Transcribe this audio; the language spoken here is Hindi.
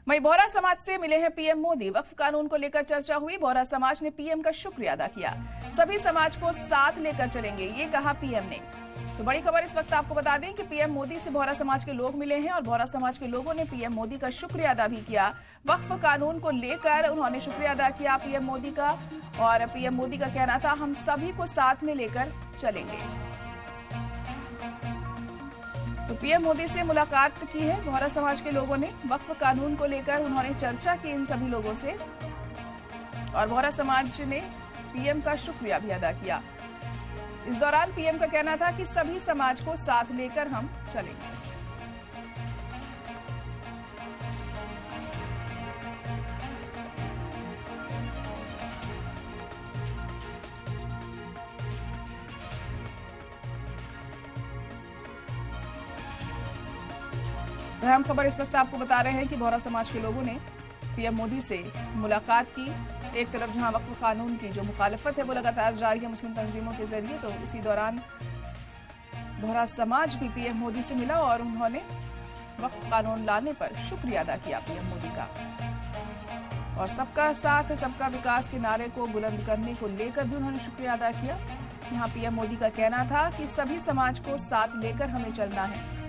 वहीं बोहरा समाज से मिले हैं पीएम मोदी। वक्फ कानून को लेकर चर्चा हुई। बोहरा समाज ने पीएम का शुक्रिया अदा किया। सभी समाज को साथ लेकर चलेंगे, ये कहा पीएम ने। तो बड़ी खबर इस वक्त आपको बता दें कि पीएम मोदी से बोहरा समाज के लोग मिले हैं और बोहरा समाज के लोगों ने पीएम मोदी का शुक्रिया अदा भी किया। वक्फ कानून को लेकर उन्होंने शुक्रिया अदा किया पीएम मोदी का, और पीएम मोदी का कहना था, हम सभी को साथ में लेकर चलेंगे। तो पीएम मोदी से मुलाकात की है बोहरा समाज के लोगों ने। वक्फ कानून को लेकर उन्होंने चर्चा की इन सभी लोगों से, और बोहरा समाज ने पीएम का शुक्रिया भी अदा किया। इस दौरान पीएम का कहना था कि सभी समाज को साथ लेकर हम चलेंगे। अहम खबर इस वक्त आपको बता रहे हैं कि बोहरा समाज के लोगों ने पीएम मोदी से मुलाकात की। एक तरफ जहां वक्फ कानून की जो मुखालिफत है वो लगातार जारी है मुस्लिम तंजीमों के जरिए, तो उसी दौरान बोहरा समाज भी पीएम मोदी से मिला और उन्होंने वक्फ कानून लाने पर शुक्रिया अदा किया पीएम मोदी का। और सबका साथ सबका विकास के नारे को बुलंद करने को लेकर भी उन्होंने शुक्रिया अदा किया। यहाँ पीएम मोदी का कहना था कि सभी समाज को साथ लेकर हमें चलना है।